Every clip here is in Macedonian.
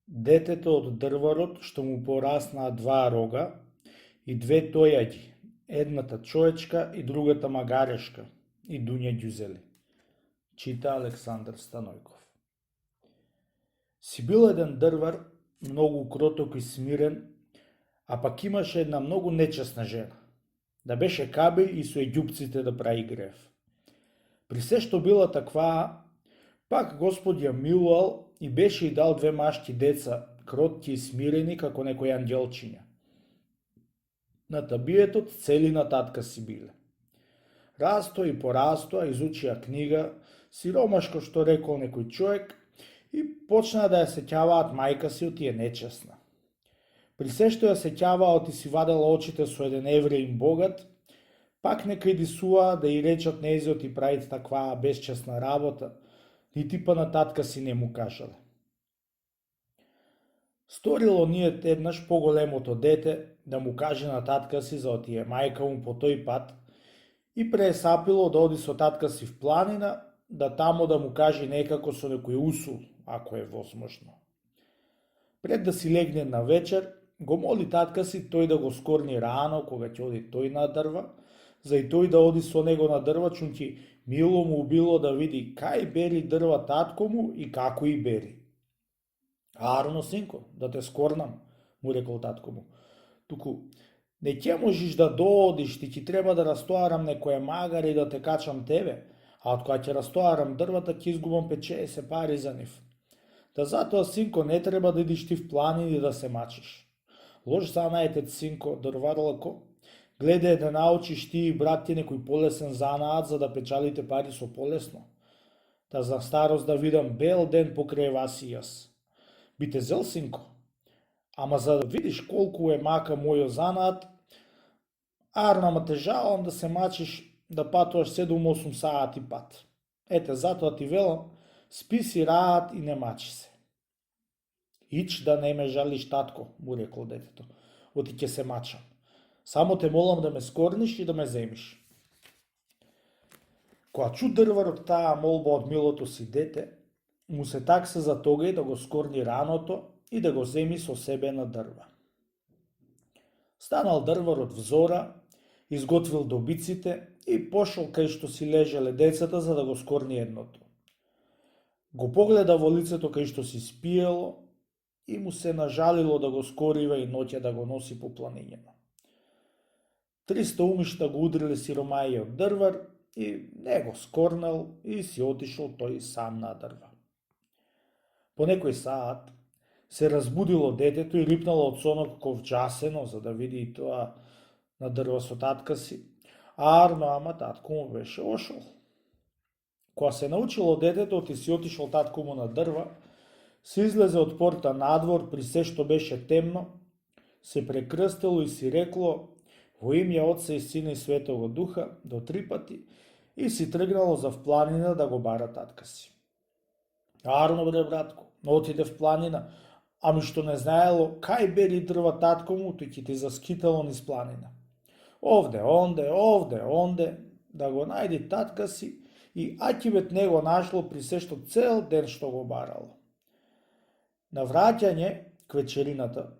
Детето од дрварот што му пораснаа два рога и две тојаѓи, едната човечка и другата магарешка, и дуње ѓузели. Чита Александар Станојков. Си бил еден дрвар, многу кроток и смирен, а пак имаше една многу нечесна жена. Да беше кабель и со еѓупците да прави грев. При се што била таква, пак Господ ја милувал и беше и дал две машки деца, кротки и смирени како некои ангелчиња. На табиетот цели на татка си биле. Растоа и порастоа, изучија книга, сиромашко што рекол некој човек и почнаа да ја сеќаваат мајка си оти е нечесна. При се што ја сеќаваат и си вадела очите со еден евреин богат, пак не кредисуваа да и речат нејзиот и правит таква безчесна работа, нити па на татка си не му кажале. Сторило нијет еднаш поголемото дете да му каже на татка си за отие мајка му по тој пат и пресапило да оди со татка си в планина, да тамо да му каже некако со некој усул, ако е возможно. Пред да си легне на вечер, го моли татка си тој да го скорни рано кога ќе оди тој на дрва, за и тој да оди со него на дрва, чунки мило му било да види кај бери дрва татко му и како и бери. Арно, синко, да те скорнам, му рекол татко му. Туку, не ќе можеш да доодиш, ти ќе треба да растоарам некоја магара и да те качам тебе, а од кога ќе растоарам дрвата, ќе изгубам 50 пари за нив. Да затоа, синко, не треба да идиш ти в планини да се мачиш. Лош занаетец, синко, дрварлако, гледај да научиш ти и брат ти некој полесен занаат за да печалите пари со полесно. Да за старост да видам бел ден покрај вас и јас. Би те зел, синко, ама за да видиш колку е мака мојо занаат, ама те жалам да се мачиш да патуваш 7-8 сати пат. Ете, затоа ти велам, спи си раат и не мачи се. Ич да не ме жалиш, татко, му рекло детето, оти ќе се мачам. Само те молам да ме скорниш и да ме земиш. Кога чу дрварот таа молба од милото си дете, му се такса за тога и да го скорни раното и да го земи со себе на дрва. Станал дрварот взора, изготвил добиците и пошол кај што си лежеле децата за да го скорни едното. Го погледа во лицето кај што си спиело и му се нажалило да го скорива и ноќе да го носи по планињата. 300 умишта го удриле сиромајиот дрвар и не го скорнал и си отишол тој сам на дрва. По некој саат се разбудило детето и рипнало од сонот ковчасено за да види и тоа на дрва со татка си. Арно, ама татко му беше ошол. Кога се научило детето и си отишол татко му на дрва, се излезе од порта надвор при се што беше темно, се прекрстело и си рекло во име Отца и Сина и Светого Духа до 3 пати и си тргнало за в планина да го бара татка си. Арно, бре, братко, но отиде в планина, ами што не знаело кај бери дрва татко му, тој ќе ти заскитало низ планина. Овде, онде, да го најди татка си и Акивет не го нашло при се што цел ден што го барало. На враќање к вечерината,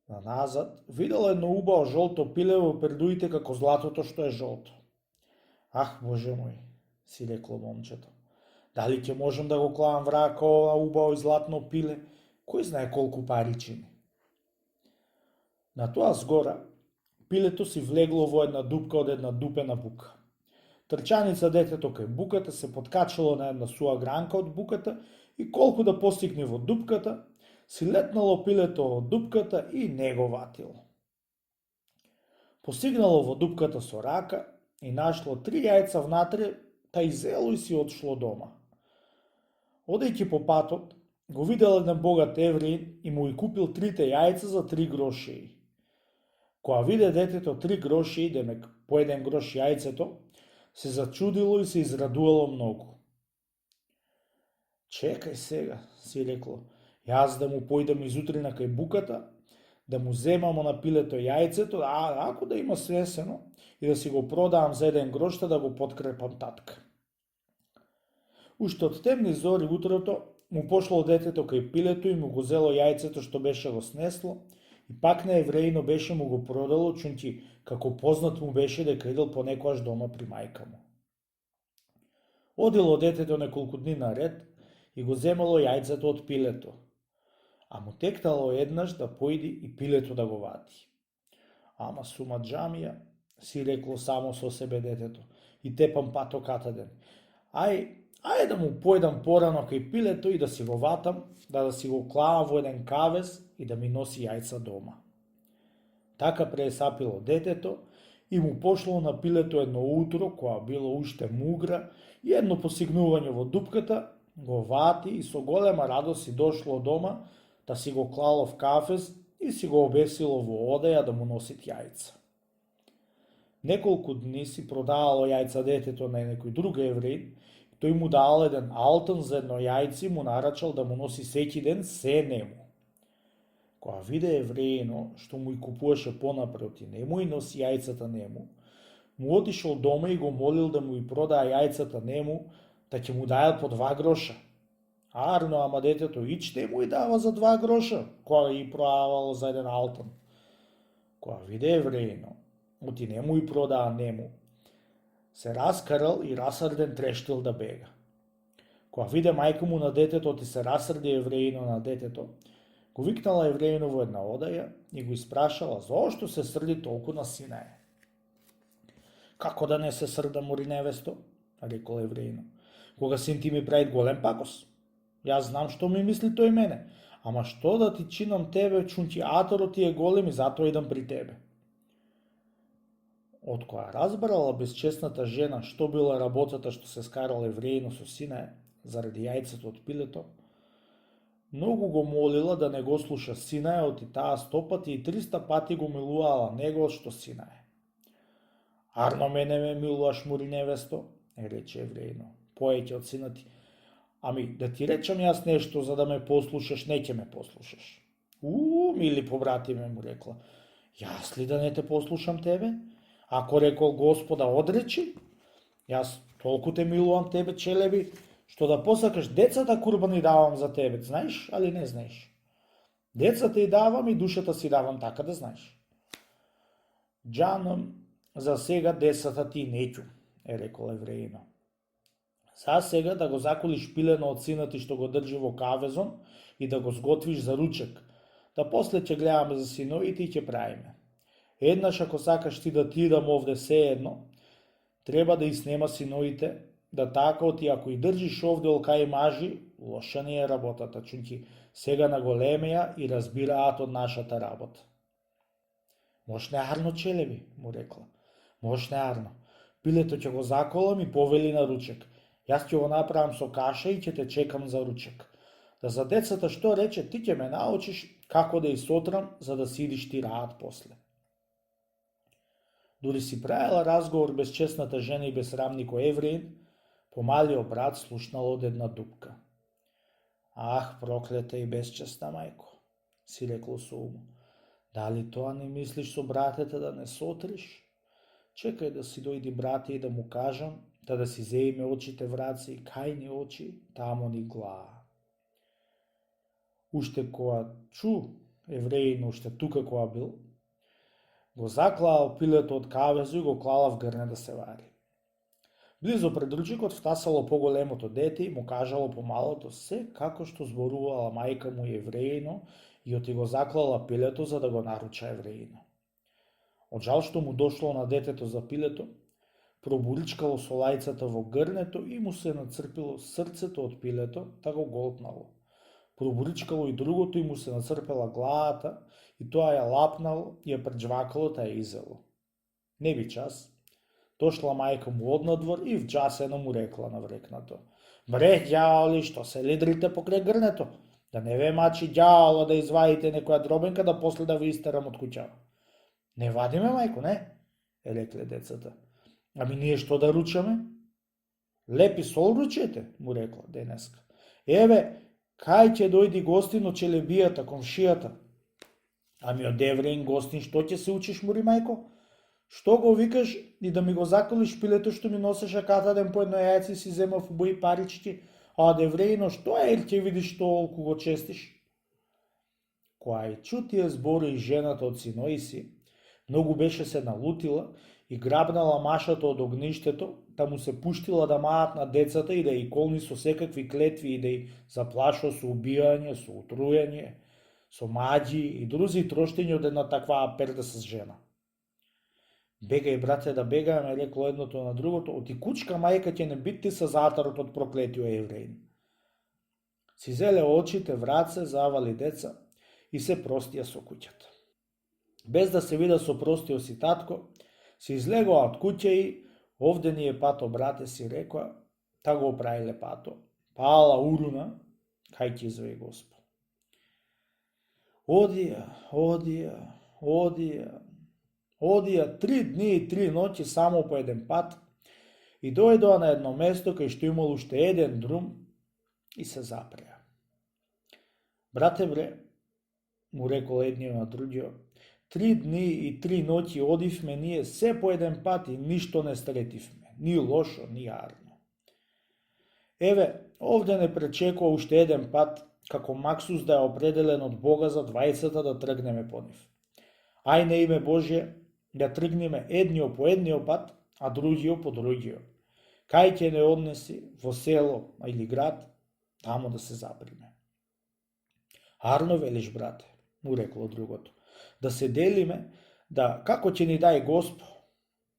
на назад, видел едно убаво жолто пиле во пердуите како златото што е жолто. Ах, Боже мој, си рекло момчето. Дали ќе можам да го клавам врака ова убаво и златно пиле, кој знае колку пари чини. На тоа згора, пилето си влегло во една дупка од една дупена бука. Трчаница детето кај буката се подкачало на една суа гранка од буката и колку да постигне во дупката, си летнало пилето од дупката и не го ватило. Постигнало во дупката со рака и нашло 3 јајца внатре, та изело и си отшло дома. Одејќи по патот, го видел еден богат евреин и му и купил 3 јајца за 3 грошеи. Кога виде детето 3 грошеи, демек по 1 грош јајцето, се зачудило и се израдувало многу. Чекај сега, си рекло, јас да му појдам изутрина кај буката, да му земамо на пилето јајцето, ако да има свесено, и да си го продавам за 1 грош, да го подкрепам татка. Уште од темни зори утрото, му пошло детето кај пилето и му го зело јајцето што беше го снесло, и пак на евреино беше му го продало, чунти како познат му беше дека идел понекогаш дома при мајка му. Одило детето неколку дни наред и го земало јајцето од пилето, а му текнало еднаш да појди и пилето да го вати. Ама сума џамија, си рекло само со себе детето, и тепам пато катаден. Ај да му појдам порано кај пилето и да си го ватам, да си го клавам во еден кавез и да ми носи јајца дома. Така пресапило детето и му пошло на пилето едно утро, кога било уште мугра, и едно посигнување во дупката, го вати и со голема радост си дошло дома, да си го клало в кафез и си го обесило во одеја да му носит јајца. Неколку дни си продавало јајца детето на некој друг евреин, тој му дал еден алтан за едно јајце и му нарачал да му носи секи ден се нему. Кога виде евреино што му и купуваше понапред и нему и носи јајцата нему, му отишол дома и го молил да му и продаа јајцата нему, да ќе му даел по 2 гроша. Арно, ама детето ичте му и дава за 2 гроша, кога и продавало за еден алтан. Кога виде евреино, оти нему и продаа нему, се раскарал и расрден трештил да бега. Кога виде мајка му на детето, ти се расрди евреино на детето, го викнала евреино во една одаја и го испрашала зошто се срди толку на синае. Како да не се срда, мори невесто, рекол евреино, кога син ти ми прави голем пакос. Јас знам што ми мисли тој мене, ама што да ти чинам тебе, чунти аторот ти е голем и затоа идам при тебе. Од која разбрала безчестната жена што била работата што се скарал евреино со синае, заради јајцето од пилето, многу го молила да не го слуша синајот и таа 100 пати и 300 пати го милувала него што синае. Арно мене ме милуваш, мури невесто, рече евреино, поеќе од синот ти. Ами, да ти речам јас нешто за да ме послушаш, не ќе ме послушаш. Мили побратиме, му рекла, јас ли да не те послушам тебе? Ако рекол Господа одречи, јас толку те милувам тебе, челеби, што да посакаш децата курбани давам за тебе, знаеш, али не знаеш. Децата и давам и душата си давам, така да знаеш. Џанам, за сега децата ти неќу, рекол евреино. За сега да го заколиш пилено од синот ти што го држи во кавезон и да го сготвиш за ручек, да после ќе гледаме за синовите и ќе правиме. Еднаш ако сакаш ти да ти идам овде се едно, треба да иснема синовите, да така оти ако и држиш овде олкај мажи, лоша не е работата, чунки сега наголемеја и разбираат од нашата работа. Мош не арно, челеби, му рекла. Мош не арно. Пилето ќе го заколам и повели на ручек. Јас ќе го направам со каша и ќе те чекам за ручек. Да за децата што рече, ти ќе ме научиш како да сотрам, за да си идиш ти раат после. Дури си правила разговор без честната жена и безсрамнико евреин, помалиот брат слушнал од една дупка. Ах, проклета и безчестна мајко, си рекло со умо. Дали тоа не мислиш со братете да не сотриш? Чекај да си дојди брате и да му кажам, да си зеиме очите враци и кајни очи, тамо ни глава. Уште кога чу евреин, уште тука кога бил, го заклал пилето од кавезу и го клала в грне да се вари. Близо пред ручекот втасало поголемото дете и му кажало помалото се како што зборувала мајка му евреино и оти го заклала пилето за да го наруча евреино. Од жал што му дошло на детето за пилето, пробуричкало со лајцата во грнето и му се нацрпило срцето од пилето, та го голтнало. Пробуричкало и другото и му се нацрпела главата и тоа ја лапнало и ја преџвакало, та ја изело. Не би час. Дошла мајка му однадвор и вџасено му рекла наврекнато. Бре, ѓаоли, што се лидрите покрај грнето? Да не ве мачи ѓаола да извадите некоја дробенка да после да ви истерам од куќава. Не вадиме, мајко, не? Рекле децата. Ами ние што да ручаме? Лепи сол ручете, му рекла денеска. Еве, кај ќе дојди гостин од челебијата, комшијата? Ами од евреин гостин, што ќе се учиш, мури мајко? Што го викаш и да ми го заколиш пилето што ми носеше ката ден по едно јајце и си земав убави парички, А евреино, што е, ќе видиш толку го честиш? Која и чу тие збори и жената од синои многу беше се налутила и грабнала машата од огништето, да му се пуштила да маат на децата и да и колни со секакви клетви и да и заплашува со убијање, со утрујање, со маѓи и друзи троштења од една таква перда с жена. Бегај, брате, да бегаеме, рекло едното на другото, оти кучка мајка ќе не битти со затарот од проклетио евреин. Си зеле очите, враце, завали деца и се простија со куќата. Без да се вида со простио си татко, се излегоа од куќа и овде ни е пато, брате, си рекоа, та го оправиле пато. Пала уруна, кај ќе извеј Господ. Одија 3 дни и 3 ноќи само по еден пат и дојдоа на едно место кај што имал уште еден друм и се запреа. Брате бре, му рекол едниот на другиот, 3 дни и 3 ноќи одивме ние се по еден пат и ништо не стретивме, ни лошо, ни арно. Еве, овде не пречекува уште еден пат, како Максус да е определен од Бога за двајцата да тргнеме по нив. Ај на име Божие, да тргнеме едниот по едниот пат, а другиот по другиот. Кај ќе не однеси, во село или град, тамо да се заприме. Арно велиш, брате, му рекло другото, да се делиме, да како ќе ни дај Господ,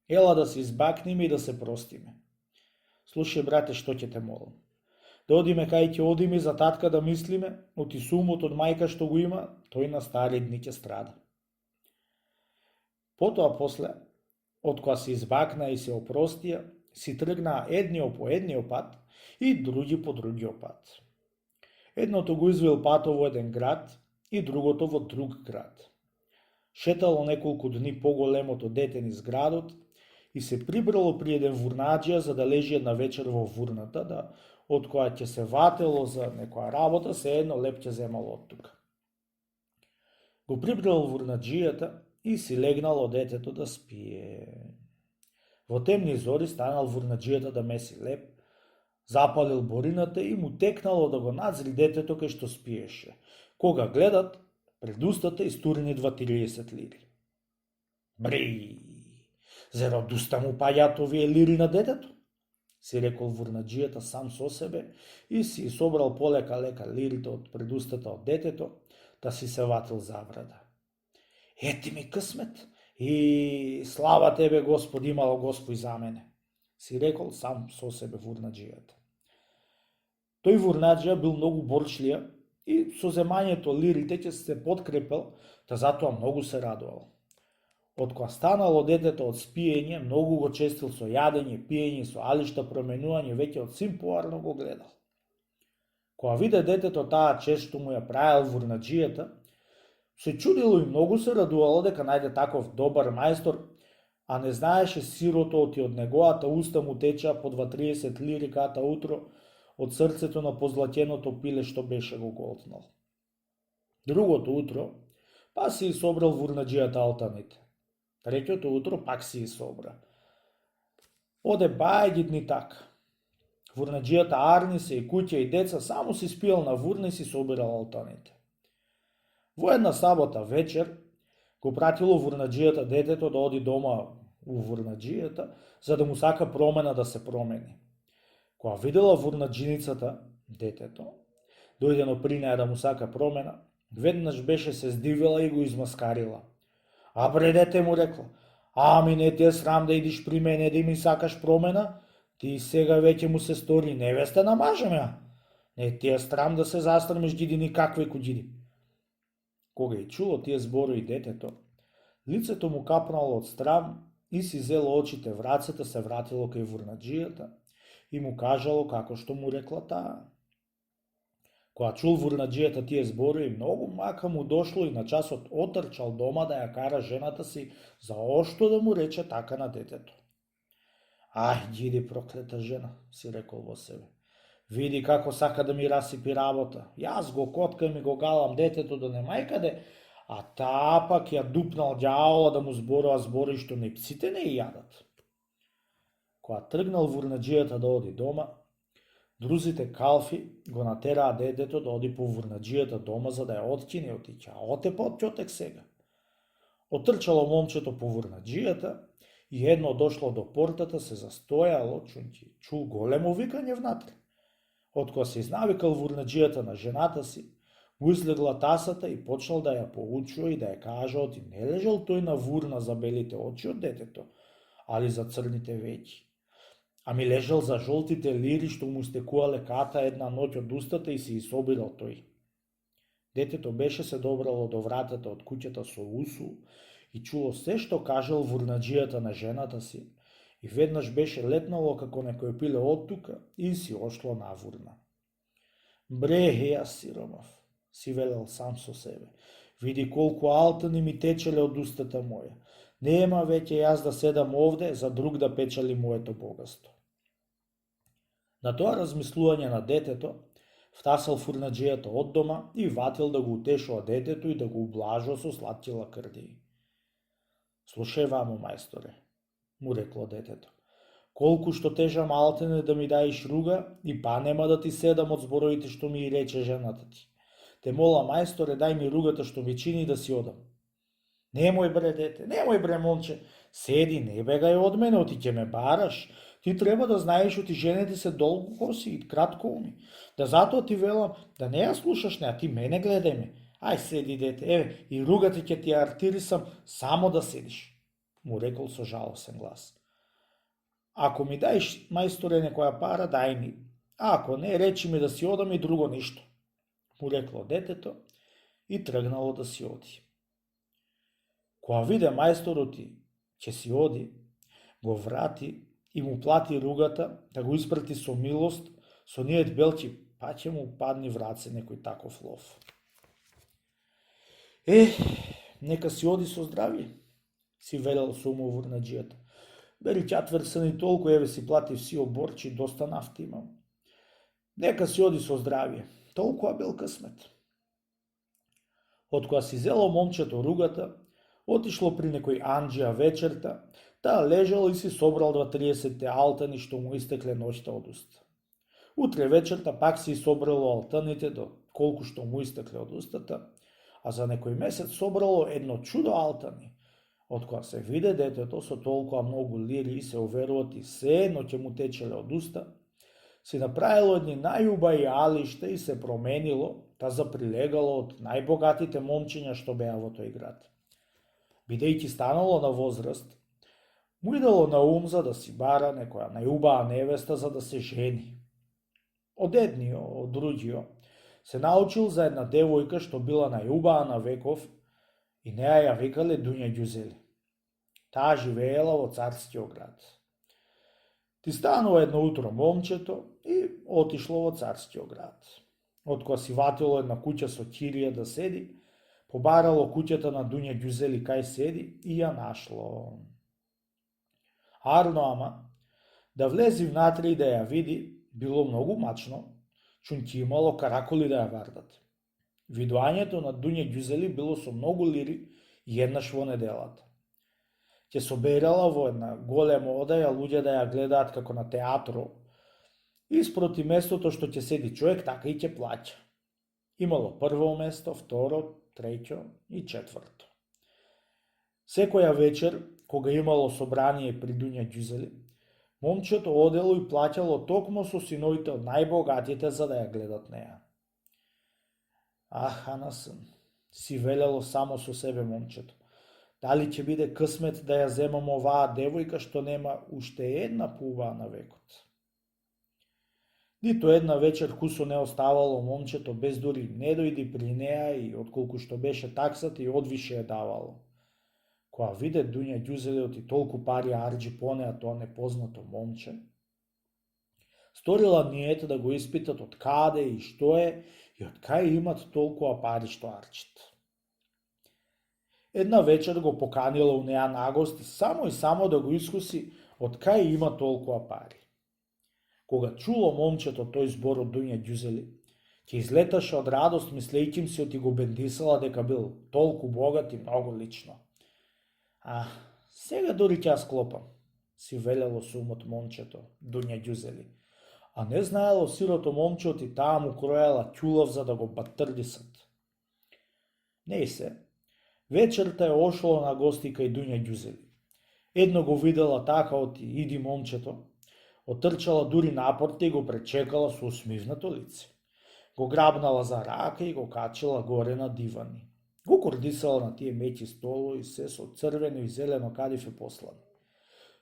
ела да се избакниме и да се простиме. Слушај, брате, што ќе те молам. Да одиме кај ќе одиме за татка да мислиме, оти сумот од мајка што го има, тој на стари дни ќе страда. Потоа после, од која се избакна и се опростија, си тргнаа едниот по едниот пат и други по другиот пат. Едното го извел пато во еден град и другото во друг град. Шетало неколку дни поголемото дете низ градот и се прибрало при еден вурнаџија за да лежи една вечер во вурната, да од која ќе се ватело за некоја работа, се едно леп ќе земало од тука. Го прибрало вурнаџијата и си легнало детето да спие. Во темни зори станал вурнаџијата да меси леп, запалил борината и му текнало да го надзри детето кај што спиеше. Кога гледат, пред устата истурени 30 лири. Бри, зер од уста му паѓаат овие лири на детето? Си рекол вурнаџијата сам со себе и си собрал полека-лека лирите од предустата од детето, да си се ватил забрада. Ети ми късмет и слава тебе Господ, имало Господ за мене, си рекол сам со себе вурнаџијата. Тој вурнаџија бил многу борчлија и со земањето лирите ќе се подкрепел, та затоа многу се радувал. Од која станало детето од спиење, многу го честил со јадење, пиење, со алишта променување, веќе од син поарно го гледал. Кога виде детето таа чест што му ја правил вурнаџијата, се чудило и многу се радувало дека најде таков добар мајстор, а не знаеше сирото оти од неговата уста му теча по 30 лири ката утро од срцето на позлатеното пиле што беше го голтнал. Другото утро, па си собрал вурнаџијата алтаните. Третото утро пак си собра. Оде бајги дни така. Вурнаџијата арни се и куќа и деца само си спиел на вурна и си собирал алтаните. Во една сабота вечер го пратило вурнаџијата детето да оди дома у вурнаџијата, за да му сака промена да се промени. Кога видела вурнаџиницата детето, дојдено при неја да му сака промена, веднаш беше се здивила и го измаскарила. А бре дете, му рекла, ами не ти е срам да идиш при мене да ми сакаш промена, ти сега веќе му се стори невеста на мажа ме. Не ти е срам да се застрмиш, гиди никакви куѓиди. Кога и чуло тие зборови детето, лицето му капнало од страм и си зело очите в рацете, се вратило кај вурнаџијата и му кажало како што му рекла таа. Кога чул вурнаџијата тие зборови, многу мака му дошло и на часот отрчал дома да ја кара жената си за ошто да му рече така на детето. Ај, гиди проклета жена, си рекол во себе. Види како сака да ми расипи работа. Јас го коткам и го галам детето до немајкаде, а таа пак ја дупнал ѓавола да му зборува збори што ни псите не ја јадат. Кога тргнал вурнаџијата да оди дома, Друзите калфи го натераа детето да оди по вурнаџијата дома за да ја откине од тиќа, а отепа од ќотек сега. Отрчало момчето по вурнаџијата и едно дошло до портата се застојало, чул големо викање внатре. Откога се изнавикал вурнаџијата на жената си, му излегла тасата и почнал да ја поучува и да ја кажа оти не лежал тој на вурна за белите очи од детето, али за црните веќи. Ами лежал за жолтите лири што му стекувале ката една ноќ од устата и се изобирал тој. Детето беше се добрало до вратата од куќата со усу и чуло се што кажал вурнаџијата на жената си и веднаш беше летнало како некој пиле од тука и си ошло на вурна. Бре, јас сиромав, си велел сам со себе. Види колку алтани ми течеле од устата моја. Нема веќе јас да седам овде за друг да печали моето богатство. На тоа размислување на детето, втасал фурнаџијата од дома и ватил да го утешува детето и да го ублажува со сладки лакрдии. Слушај вамо, мајсторе, му рекло детето. Колку што тежам алтене да ми даиш руга и па нема да ти седам од зборовите што ми и рече жената ти. Те мола, мајсторе, дај ми ругата што ми чини да си одам. Немој бре дете, немој бре момче, седи, не бегај од мене, оти ќе ме бараш. Ти треба да знаеш оти жените се долго коси и кратко уми. Да затоа ти велам да не ја слушаш не, а ти мене гледај ме. Ај седи дете, еве, и ругата ќе ти ја артирисам, само да седиш, му рекол со жалосен глас. Ако ми даеш, мајсторе, некоја пара, дај ми. А ако не, речи ми да си одам и друго ништо, му рекло детето и тргнало да си оди. Кога виде мајсторот ќе си оди, го врати и му плати ругата, да го испрати со милост, со нијет белчи, па ќе му падни в раце некој таков лов. Нека си оди со здравје, си велел со вурнаџијата. Бери ќатврсен и толку, еве си платив си оборчи, доста нафти имам. Нека си оди со здравје, толкова бил късмет. Откога си зело момчето ругата, отишло при некој анџија вечерта, таа лежал и си собрал 30 алтани што му истекле ноќта од уста. Утре вечерта пак си собрало алтаните до колку што му истекле од устата, а за некој месец собрало едно чудо алтани. Откога се виде детето со толкова многу лири и се уверуват и се едно ќе му течеле од уста, си направило едни најубави алишта и се променило, та заприлегало од најбогатите момчиња што беа во тој град. Бидејќи станало на возраст, му идало на ум за да си бара некоја најубава невеста за да се жени. Од едниот, од другиот, се научил за една девојка што била најубава на веков и неа ја викале Дуња Ѓузели. Таа живеела во царскиот град. Ти станува едно утро момчето и отишло во царскиот град. Откога си ватило една куќа со кирија да седи, побарало куќата на Дуња Ѓузели кај седи и ја нашло. Арно ама, да влези внатре и да ја види, било многу мачно, чунки имало караколи да ја вардат. Видувањето на Дуња Ѓузели било со многу лири и еднаш во неделата. Ќе соберала во една голема одаја луѓе да ја гледаат како на театро, и спроти местото што ќе седи човек, така и ќе плаќа. Имало прво место, второ, треќо и четврто. Секоја вечер, кога имало собрание при Дуња Ѓузели, момчето одело и плаќало токму со синовите од најбогатите за да ја гледат неа. Анасен, си велело само со себе момчето. Дали ќе биде късмет да ја земам оваа девојка што нема уште една поубава на векот? Нито една вечер кусо не оставало момчето без дури не дојди при неа и отколку што беше таксата и одвише ја давало. Кога виде Дуња Ѓузелиот и толку пари арџи по неа тоа непознато момче, сторила ниет да го испитат од каде и што е и од кај имат толкова пари што арчат. Една вечер го поканила у неа на гости само и само да го искуси од кај има толкова пари. Кога чуло момчето тој збор од Дуња Ѓузели, ќе излеташе од радост мислејќи си оти го бендисала дека бил толку богат и многу лично. Сега дури ќе ја склопам, си велело со умот момчето, Дуња Ѓузели. а не знаело сирото момче и таа му кроела ќулов за да го батрдисат. Не се. Вечерта е ошло на гости кај Дуња Ѓузели. Едно го видела така иди момчето, отрчала дури напорте и го пречекала со усмивнато лице. Го грабнала за рака и го качила горе на дивани. Го кордисала на тие меќи столови, се со црвено и зелено кадифе послани.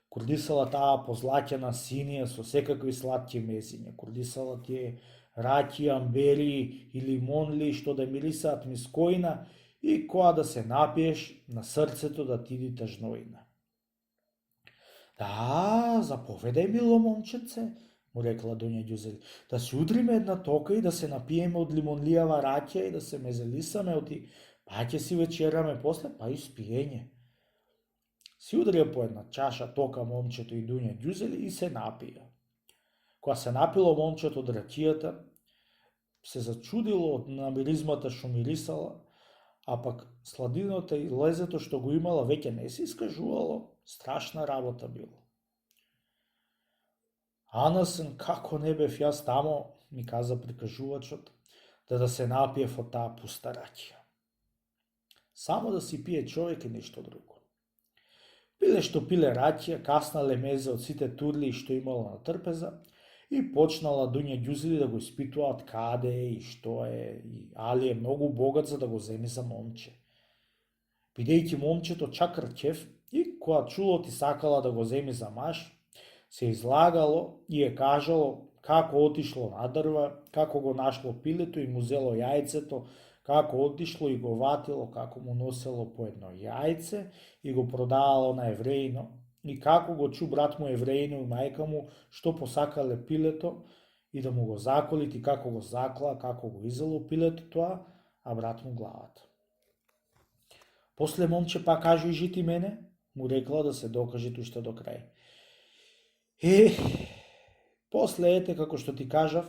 Кордисала таа позлаќена синија со секакви сладки мезиња. Кордисала тие раки, амбери и лимонли што да мирисаат мискоина и која да се напиеш на срцето да ти иди тажноина. Да, заповедај, мило момчеце, му рекла Дуња Ѓузели, да си удриме една тока и да се напиеме од лимонлијава раќа и да се мезелисаме оти, па ќе си вечераме после, па и спиење. Си удрија по една чаша тока момчето и Дуња Ѓузели и се напија. Кога се напило момчето од ракијата, се зачудило од намиризмата што мирисала, а пак сладината и лезето што го имала веќе не се искажувало, страшна работа било. Анасен, како не бев јас тамо, ми каза прикажувачот, да се напиев од таа пуста ракија. Само да си пие човек и ништо друго. Пиле што пиле ракија, каснале мезе од сите турли што имало на трпеза и почнала Дуња Ѓузели да го испитуваат каде е и што е, и али е многу богат за да го земи за момче. Бидејќи момчето чак рчев и кога чуло ти сакала да го земи за маж, се излагало и е кажало како отишло на дрва, како го нашло пилето и му зело јајцето, како отишло и го ватило, како му носело по едно јајце и го продавало на евреино, и како го чу брат му евреино и мајка му што посакале пилето и да му го заколит и како го закла, како го изело пилето тоа, а брат му главата. После момче па кажи жити мене, му рекла да се докаже уште до крај. После ете како што ти кажав,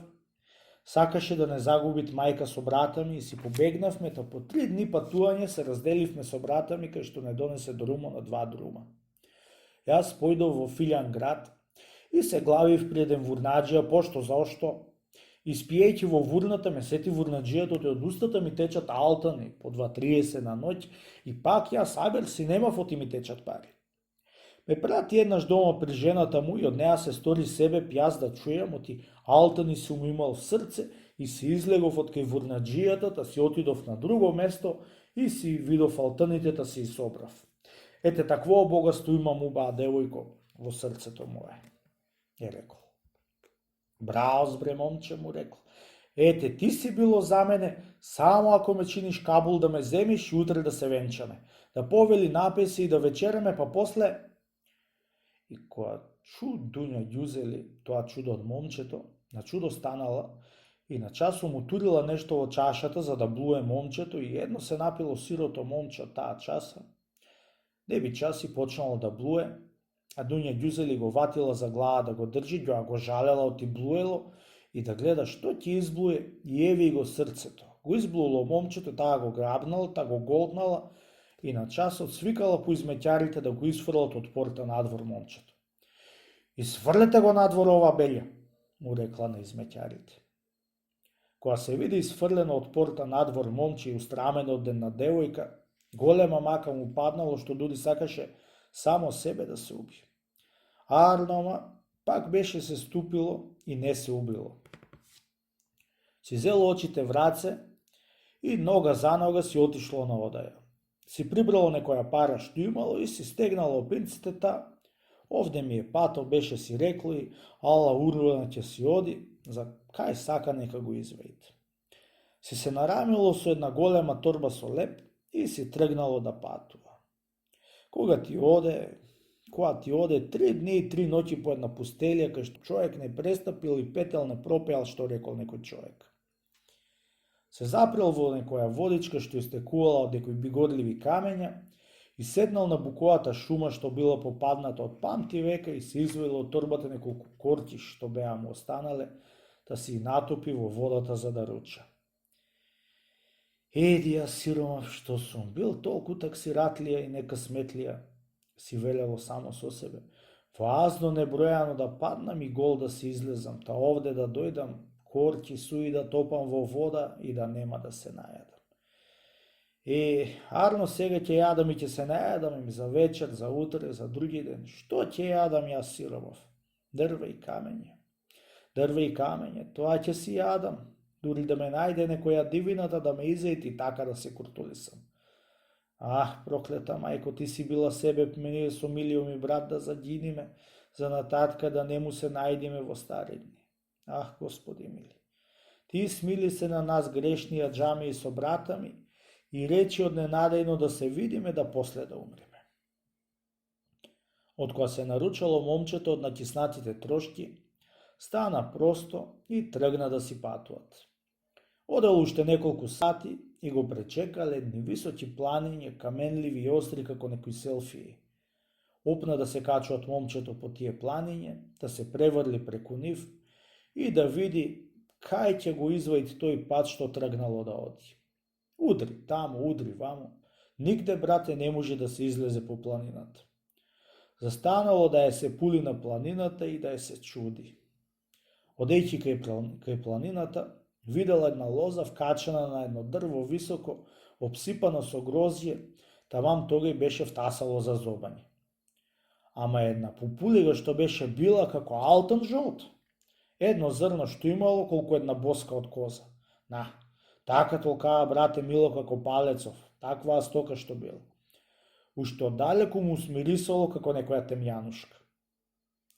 сакаше да не загубит мајка со брата ми и си побегнавме, та по 3 дни патување се разделивме со брата ми кај што не донесе до Рума на 2 друма. Јас појдов во Филјан град и се главив при еден вурнаџија, пошто заошто, испиејќи во вурната ме сети вурнаџијата од устата ми течат алтани по 2,30 на ноќ и пак јас сабер си немав оти ми течат пари. Ме прати еднаш дома при жената му и од неа се стори себе јас да чујам оти алтани си му имал в срце и си излегов од кај вурнаџијата, та си отидов на друго место и си видов алтаните, та си собрав. Ете, такво богатство имам, убава девојко, во срцето мое, е рекол. Браво, бре момче, му рекол. Ете, ти си било за мене, само ако ме чиниш кабул да ме земиш и утре да се венчаме. Да повели написи и да вечераме, па после... И кога чу Дуња Ѓузели тоа чудо од момчето, на чудо станала и на часу му турила нешто во чашата за да блуе момчето и едно се напило сирото момче од таа часа. Не би час и почнало да блуе, а Дуња Ѓузели го ватила за глава да го држи, го жалела оти блуело и да гледа што ќе изблуе и еви го срцето. Го изблуло момчето, таа го грабнала, таа го голтнала и на часот свикала по измеќарите да го изфрлат од порта надвор момчето. Изфрлете го надвор ова белја, му рекла на измеќарите. Кога се види изфрлено од порта надвор момче и устрамено од една девојка, голема мака му паднало што дури сакаше само себе да се уби. Арнома пак беше се ступило и не се убило. Си зело очите в раце и нога за нога си отишло на одаја. Си прибрало некоја пара што имало и си стегнало опинците та. Овде ми е пато, беше си рекло и ала урвана ќе си оди, за кај сака нека го извеите. Си се нарамило со една голема торба со леп и си тргнало да патува. Кога ти оде 3 дни и 3 ноќи по една пустелија кај што човек не престапил и петел не пропеал што рекол некој човек. Се запрел во некоја водичка што истекувала од некои бигорливи камења и седнал на буковата шума што била попадната од памти века и се извоил од торбата неколку корки што беа му останале, да си натопи во водата за да руча. Еди јас сиромав што сум, бил толку таксиратлија и некасметлија, си велело само со себе. Фазно небројано да паднам и гол да се излезам, та овде да дојдам, корки суи да топам во вода и да нема да се најадам. Арно сега ќе јадам и ќе се најадам и за вечер, за утре, за други ден. Што ќе јадам јас сиромов? Дрве и камење. Дрве и камење, тоа ќе си јадам, дури да ме најде некоја дивината да ме изети така да се куртулисам. Проклета мајко, ти си била себе мене со милио ми брат да загиниме, за нататка да не му се најдеме во стари дни. Господи мили, ти смили се на нас грешни аџами и со брата ми и речи одненадејно да се видиме да после да умреме. Откога се наручало момчето од накиснатите трошки, стана просто и тргна да си патуват. Одел уште неколку сати и го пречекале едни високи планиња, каменливи и остри како некои селфии. Опна да се качува момчето по тие планиње, да се преврли преку нив и да види кај ќе го извади тој пат што тргнало да оди. Удри таму, удри ваму, нигде брате не може да се излезе по планината. Застанало да ја се пули на планината и да ја се чуди. Одејќи кај планината, видела една лоза вкачена на едно дрво високо, обсипано со грозје, тамам тогај беше втасало за зобање. Ама една пупулига што беше била како алтен жолт. Едно зрно што имало колку една боска од коза. Така толкава брате мило како палецов, такваа стока што била. Уште оддалеку му смирисало како некоја темјанушка.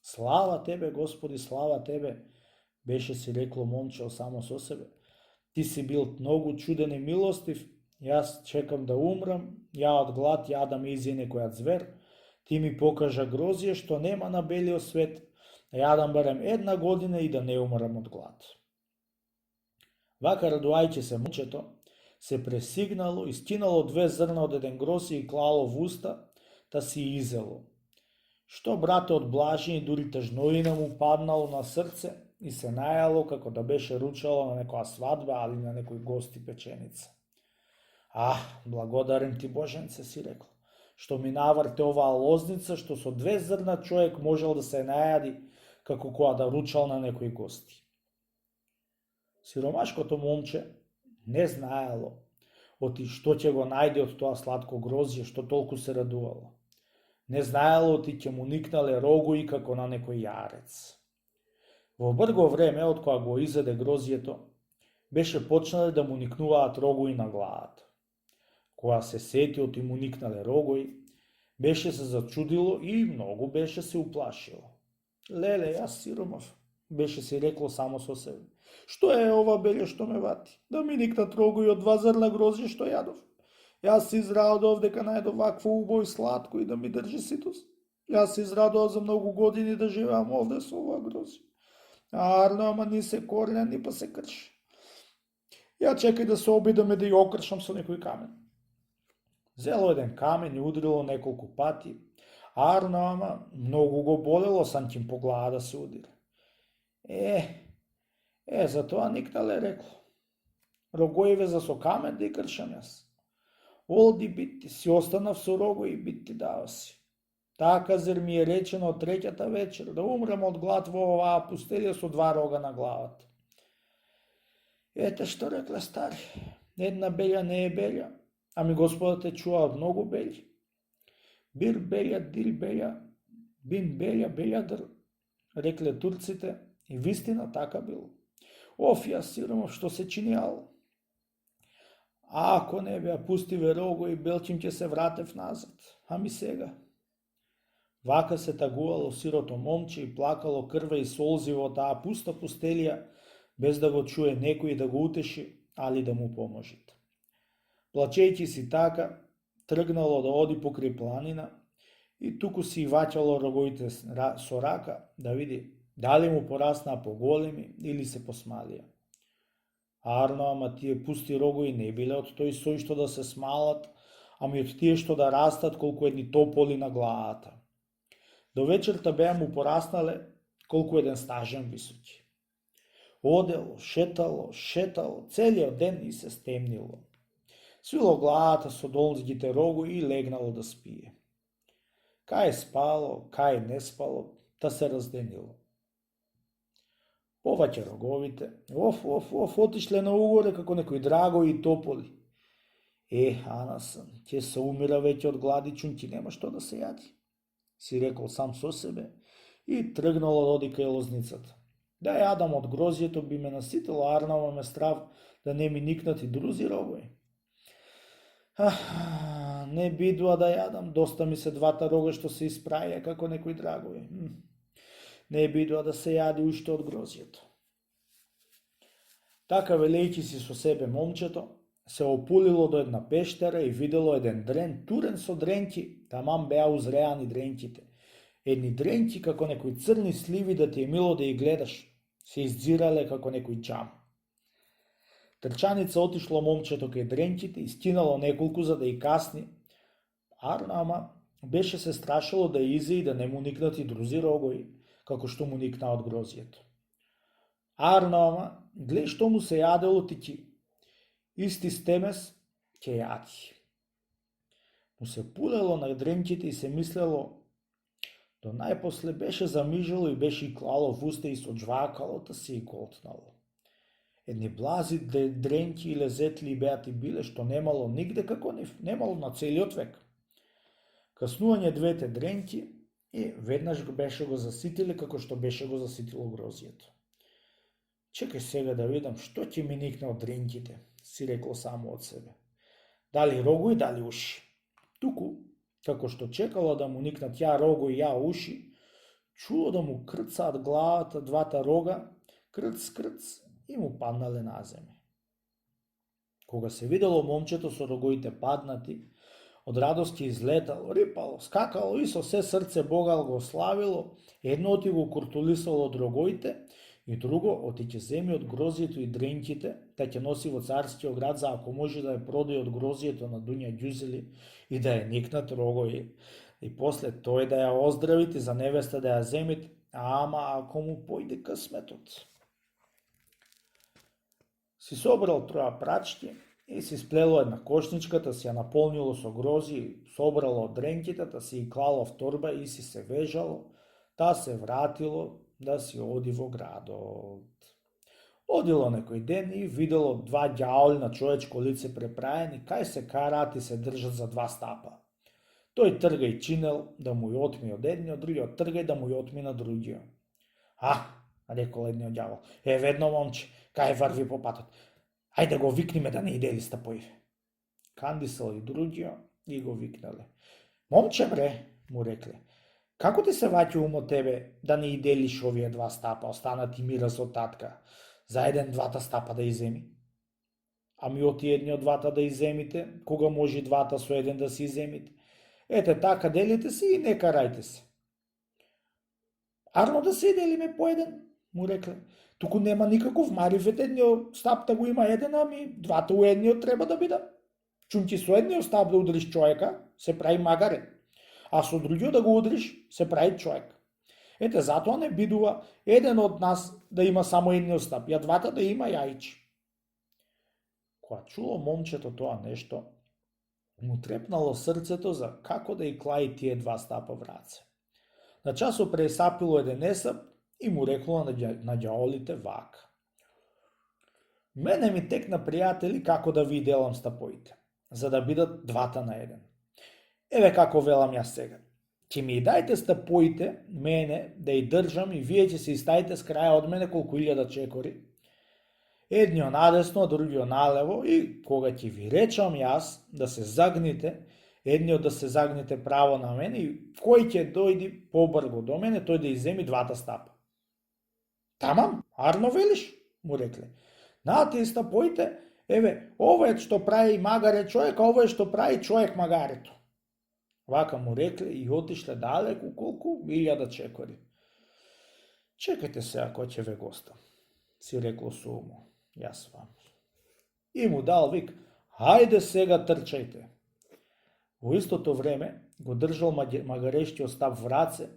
Слава тебе, Господи, слава тебе, беше си рекло момче само со себе. Ти си бил многу чуден и милостив, јас чекам да умрам, ја од глад јадам изи некоја звер, ти ми покажа грозие што нема на белиот свет, да јадам барем една година и да не умрам од глад. Вака радувајќи се момчето, се пресигнало и скинало 2 зрна од еден грози и клало в уста, та си изело. Што брате од блажи и дури тежноина му паднало на срце и се најало како да беше ручало на некоја свадба, али на некој гости печеница. Благодарен ти Боженце, си рекло, што ми наврте оваа лозница, што со 2 зрна човек можел да се најади како кога да ручал на некои гости. Сиромашкото момче не знаело оти што ќе го најде од тоа сладко грозје што толку се радувало. Не знаело оти ќе му никнале рогои како на некој јарец. Во брго време, од кога го изеде грозјето, беше почнале да му никнуваат рогои на главата. Кога се сети оти му никнале рогои, беше се зачудило и многу беше се уплашило. Леле, јас сиромав, беше си рекло само со себе. Што е ова беле што ме вати? Да ми никнат рогои од 2 зрна грозје што јадов. Јас се израдував дека најдов вакво убаво и сладко и да ми држи ситост. Јас се израдував за многу години да живеам овде со ова грозје. Арно, ама ни се корља, ни па се крши. Ја чекај да се обидаме да ја окршам со некој камен. Зело еден камен и удрило неколку пати. Арно, ама многу го болело санќим по глава да се удира. За тоа никнале рекло. Рогојве за со камен да ја кршам јас. Олди битти, си останав со рогои битти дава си. Така зер ми е речено од 3-та вечер, да умрем од глад во оваа пустелја со 2 рога на главата. Ете што рекле стари, една белја не е белја, ами Господа те чува од многу бели. Бир белја, дил белја, бин белја, белја др, рекле турците и вистина така било. Јас сиромов што се чинијало. Ако не беа пустиве рогои, белчим ќе се вратев назад, ами сега. Вака се тагувало сирото момче и плакало крва и солзи во таа пуста пустелија, без да го чуе некој да го утеши, али да му поможат. Плачејќи си така, тргнало да оди покрај планина и туку си ваќало рогоите со рака да види дали му пораснаа поголеми или се посмалија. Арно, ама тие пусти рогои не биле од тој сој што да се смалат, ами од тие што да растат колку едни тополи на главата. До вечерта беа му пораснале колку еден стажен високи. Одело, шетало, целиот ден и се стемнило. Свило главата со долгите рогои и легнало да спие. Кај спало, кај не спало, та се разденило. Поваќе роговите, отишле на угоре како некои драгои и тополи. Анасен, ќе се умира веќе од глади, чунти нема што да се јади, си рекол сам со себе и тргнал од одика и лозницата. Да јадам од грозјето би ме наситило, арнава ме страв да не ми никнат и друзи рогови. Не бидува да јадам, доста ми се двата рога што се испраја како некои драгови. Не бидува да се јади уште од грозјето. Така велејќи си со себе момчето, се опулило до една пештера и видело еден дрен турен со дренки, таман беа узреани дренките. Едни дренки како некои црни сливи да ти е мило да ги гледаш, се издзирале како некој џам. Трчаница отишло момчето кај дренките и стинало неколку за да и касни. Арнама беше се страшило да изе и да не му никнат и друзи рогови, како што му никна од грозијето. Арнама, глеј што му се јадело тики, исти стемес ќе јади. Му се пулело на дренките и се мислело, до најпосле беше замижало и беше и клало в уста и со джвакало, та се и голтнало. Едни блази дренки и лезетли беа ти биле, што немало нигде како нив, немало на целиот век. Каснување двете дренки и веднаш беше го заситиле како што беше го заситило грозијето. Чекај сега да видам што ќе ми никне од дренките, си рекло само од себе. Дали рогои, дали уши. Туку, како што чекало да му никнат ја рогои, ја уши, чуло да му крцаат главата двата рога, крц, и му паднале на земја. Кога се видело момчето со рогоите паднати, од радост ќе излетало, рипало, скакало и со се срце Бога го славило, едно оти го куртулисало од рогоите, и друго оти ќе земи од грозието и дренките, да ќе носи во царскиот град, за ако може да ја продаде од грозието на Дуња ѓузели и да ја никнат рогои, и после тој да ја оздравите за невеста да ја земит, ама ако му појде късметот. Си собрал троја прачки и си сплело една кошничка, та си ја наполнило со грози, собрало од дренките, та си и клало в торба и си се вежало, та се вратило да си оди во градот. Одило некој ден и видело два ѓаоли на човечко лице препраени, кај се караат и се држат за два стапа. Тој трга и чинел да му ја отми од едниот, другиот трга и да му ја отми на другиот. Рекол едниот ѓавол, ведно момче, кај врви по патот, ајде го викниме да не иде листа поиве. Кандисал и другиот и го викнале. Момче бре, му рекле, како ти се ваќа умот тебе да не иделиш овие два стапа, остана ти мирас од татка, за еден двата стапа да иземи? Ами оти едни од двата да иземите, кога може двата со еден да си иземите? Ете така делите се и не карајте се. Арно да се делиме по еден, му рекле. Туку нема никаков марифет, едниот стап да го има еден, ами двата у едниот треба да бидат. Чунти со едниот стап да удриш човека, се прави магаре, а со другиот да го удриш, се прави човек. Ете, затоа не бидува еден од нас да има само едниот стап, ја двата да има јајчи. Кога чуло момчето тоа нешто, му трепнало срцето за како да и клаи тие два стапа в раце. На часо пресапило еден есап и му рекло на ѓаолите вака. Мене ми текна пријатели како да ви делам стапоите, за да бидат двата на еден. Еве како велам јас сега. Ќе ми дајте стапоите, мене, да и држам и вие ќе се истаите с краја од мене колку 1000 чекори. Едниот надесно, а другиот налево и кога ќе ви речам јас да се загните, едниот да се загнете право на мене и кој ќе дојди побрзо до мене, тој да иземи двата стапа. Тамам, арно велиш, му рекле. Нате и стапоите, еве, ово е што прави магаре човек, а ово е што прави човек магарето. Вака му рекле и отишле далеку колку 1000 чекори. Чекајте се ако ќе ве гостам, си рекло со умо, јас вам. И му дал вик, хајде сега трчајте. Во истото време го држал магарештиот стап в раце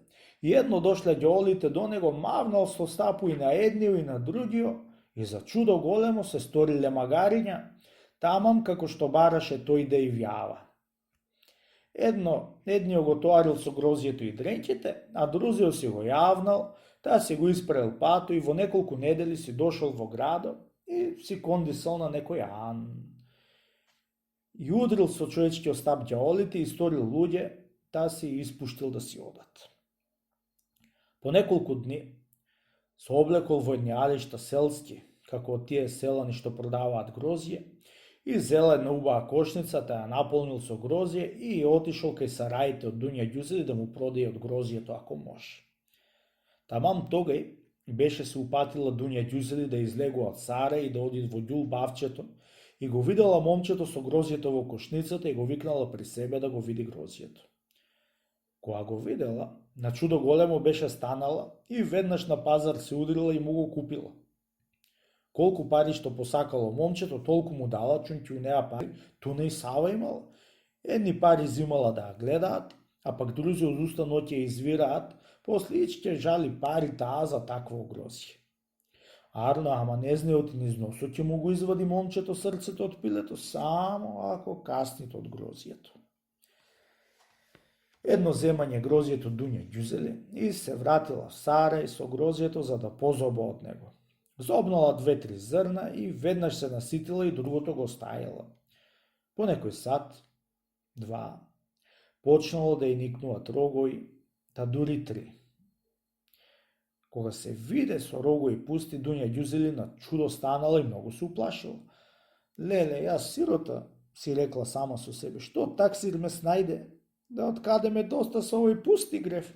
и едно дошле ѓаолите до него, мавнал со стапу и на едниот и на другиот и за чудо големо се сториле магариња, тамам како што бараше тој да и вјава. Едниот го тоарил со грозјето и дренките, а другиот си го јавнал, таа си го испрел пато и во неколку недели си дошол во градот и си кондисал на некој ан. И удрил со човечкиот стап ѓаолите и сторил луѓе, таа си испуштил да си одат. По неколку дни се облекол во едни алишта селски, како од тие селани што продаваат грозје, и зел една убава кошница, та ја наполнил со грозје и отишол кај сараите од Дуња Ѓузели да му продаде од грозјето ако може. Тамам тогај беше се упатила Дуња Ѓузели да излегува од сара и да оди во ѓул бавчето и го видела момчето со грозјето во кошницата и го викнала при себе да го види грозјето. Кога го видела, на чудо големо беше станала и веднаш на пазар се удрила и му го купила. Колку пари што посакало момчето, толку му дала, чунки у неа пари, туна и Сава имала. Едни пари зимала да ја гледаат, а пак друзи од уста ноќе извираат, после ичке жали пари таа за такво грозје. Арно, ама незнеот и низ носот ќе му го извади момчето срцето од пилето, само ако каснит од грозјето. Едно земање грозјето Дуња Ѓузели и се вратила в сара и со грозјето за да позоба од него. Зобнала 2-3 зрна и веднаш се наситила и другото го оставила. По некој сат, два, почнало да ја никнуваат рогои, та дури 3. Кога се виде со рогои пусти, Дуња Ѓузели на чудо станала и многу се уплашила. Леле, јас сирота, си рекла сама со себе, што таксир ме снајде, да откаде ме доста со овој пусти греф.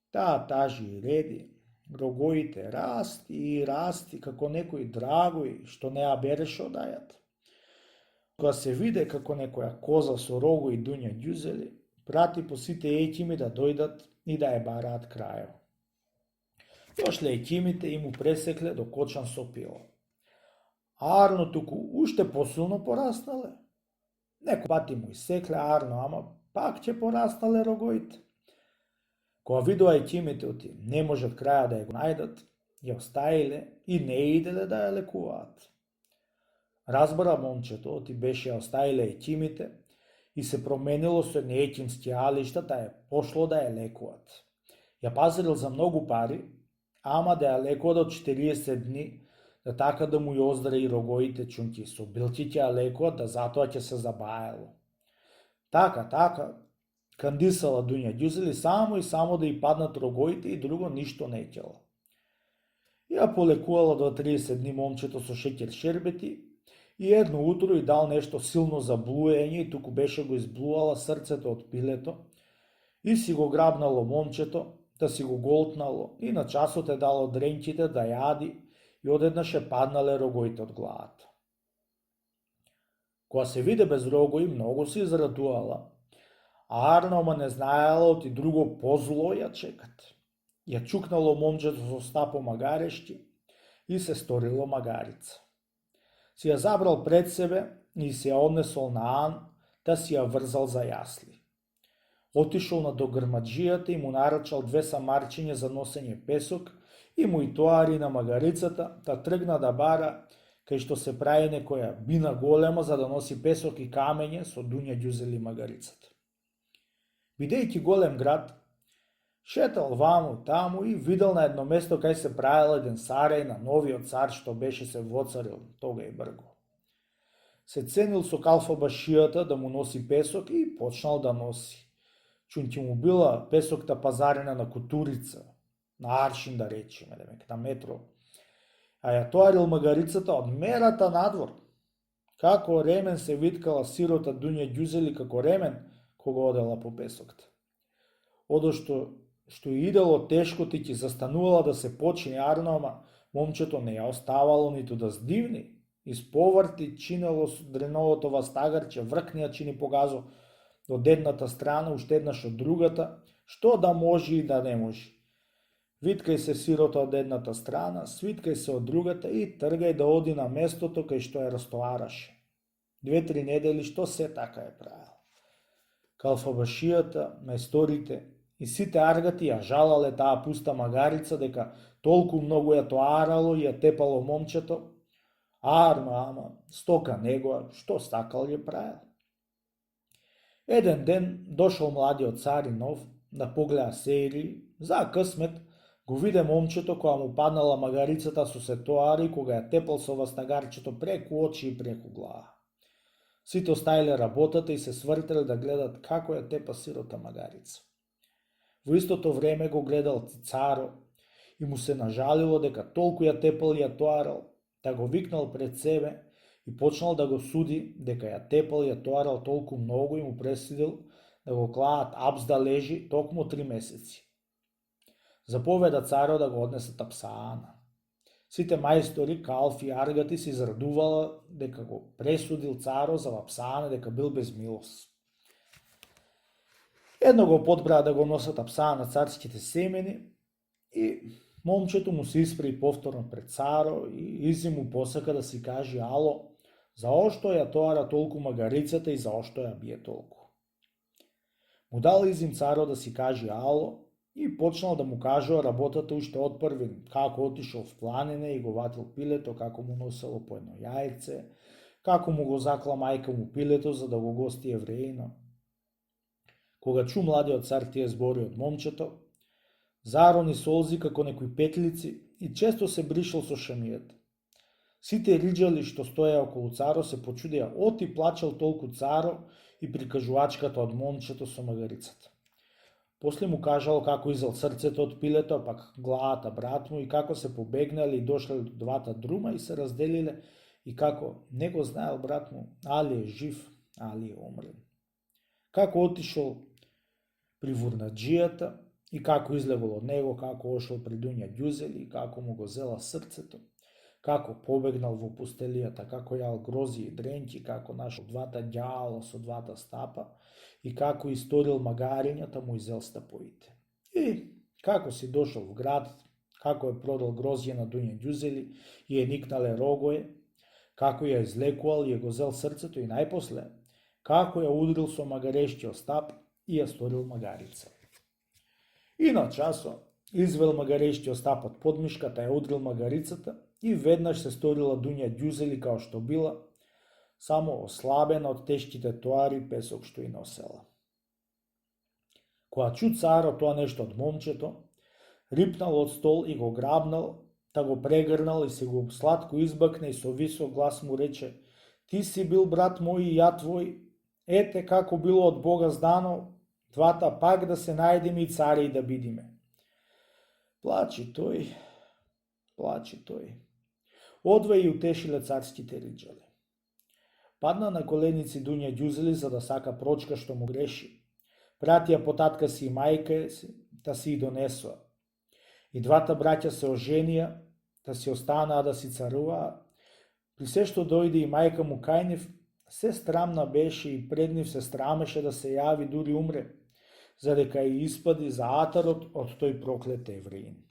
Таа тажи и реди, рогоите расти и расти како некој драгој што не ја береше од ајат. Кога се виде како некоја коза со рогои Дуња Ѓузели, прати по сите еќими да дојдат и да ја бараат крајо. Дошле еќимите и му пресекле до кочан со пила. Арно туку уште посилно пораснале. Некој пати му исекле Арно, ама пак ќе пораснале рогоите. Кога видоа еќимите оти не можат краја да ја го најдат, ја оставиле и не иделе да ја лекуваат. Разбра момчето оти беше ја оставиле еќимите и се променило со нееќимски алишта, та ја пошло да ја лекуваат. Ја пазарил за многу пари, ама да ја лекува од 40 дни, да така да му ја оздрави рогоите, чунки со билки ќе ја лекуваат, да затоа ќе се забајало. Така, кандисала Дуња Ѓузели само и само да ја паднат рогоите и друго ништо не ќела. Ја полекувала до 30 дни момчето со шеќер шербети и едно утро и дал нешто силно за блуење и туку беше го изблуала срцето од пилето и си го грабнало момчето, да си го голтнало и на часот е дало дренките да јади и одеднаш е паднале рогоите од главата. Кога се виде без рогои, многу се израдувала, а Арно ма не знаела оти друго позло ја чекат. Ја чукнало момчето со стапо магарешки и се сторило магарица. Си ја забрал пред себе и си ја однесол на Ан, да си ја врзал за јасли. Отишол на догрмаджијата и му нарачал 2 самарчиња за носење песок и му и тоари на магарицата, та тргна да бара кај што се прави некоја бина голема за да носи песок и камење со Дуња Ѓузели магарицата. Бидејќи голем град, шетал ваму таму и видел на едно место кај се правил еден сарај на новиот цар што беше се воцарил тогај брго. Се ценил со калфабашијата да му носи песок и почнал да носи. Чунки му била песокта пазарена на кутурица, на аршин да речеме, на метро, а ја тоарил магарицата од мерата надвор. Како ремен се виткала сирота Дуња Ѓузели како ремен кога одела по песокта. Одошто што идело тешко ти ќе застанувала да се почине Арнома, момчето не ја оставало ниту да здивни, исповрти чинело со дреновото вастагарче, вркни ја чини погазо од едната страна, уште еднаш од другата, што да може и да не може. Виткај се сирота од едната страна, свиткај се од другата и тргај да оди на местото кај што ја растовараше. 2-3 недели што се така е правил. Калфабашијата, мајсторите и сите аргати ја жалале таа пуста магарица дека толку многу ја тоарало и ја тепало момчето, ама, стока негова, што сакал ја правил. Еден ден дошол младиот цар и нов да погледа серии, за късмет го виде момчето која му паднала магарицата со сетоари кога ја тепал со вастагарчето преку очи и преку глава. Сите оставиле работата и се свртеле да гледат како ја тепа сирота магарица. Во истото време го гледал царо и му се нажалило дека толку ја тепал и ја тоарал, та го викнал пред себе и почнал да го суди дека ја тепал и ја тоарал толку многу и му пресудил да го клаат апс да лежи токму 3 месеци. Заповеда царо да го однесат апсаана. Сите мајстори, калфи и аргати се израдувала дека го пресудил царо за апсаана дека бил без милост. Едно го подбраа да го носат апсаана на царските семени и момчето му се испри повторно пред царо и изи му посака да си каже ало, заошто ја тоара толку магарицата и заошто ја бие толку. Му дал изим царо да си каже ало и почнал да му кажува работата уште од првин, како отишол в планине и го ватил пилето, како му носело по едно јајце, како му го закла мајка му пилето за да го гости евреино. Кога чу младиот цар тие збори од момчето, зарони солзи како некои петлици и често се бришал со шамијата. Сите риџали што стоеа околу царо се почудија оти плачел толку царо и прикажувачката од момчето со магарицата. После му кажал како изел срцето од пилето, а пак главата брат му и како се побегнали и дошле до двата друма и се разделиле и како не го знаел брат му, али е жив, али е умрен. Како отишол при вурнаџијата и како излегол од него, како ошол при Дуња Ѓузели и како му го зела срцето, како побегнал во пустелијата, како јал грози и дренки, како нашол двата ѓаала со двата стапа и како историл магарињата му изел стапоите. И како си дошол в град, како е продал грозје на Дуња Ѓузели и е никнале рогое, како ја излекувал и ја го зел срцето и најпосле, како ја удрил со магарештиот стап и ја сторил магарица. И на часо извел магарештиот стап од подмишката, ја удрил магарицата и веднаш се сторила Дуња Ѓузели као што била, само ослабена од тешките тоари песок што и носела. Кога чу царо тоа нешто од момчето, рипнал од стол и го грабнал, та го прегрнал и се го сладко избакне и со висок глас му рече: ти си бил брат мој и ја твој, ете како било од Бога здано, двата пак да се најдеме и цари да бидиме. Плачи тој. Одва и утешиле царските риџали. Падна на коленици Дуња Ѓузели за да сака прочка што му греши. Пратија по татка си и мајка си, да си и донесоа. И двата браќа се оженија, да си останаа да си царуваа. При се што дојде и мајка му кај нив, се страмна беше и пред нив се страмеше да се јави дури умре, за дека ја испади за атарот од тој проклет евреин.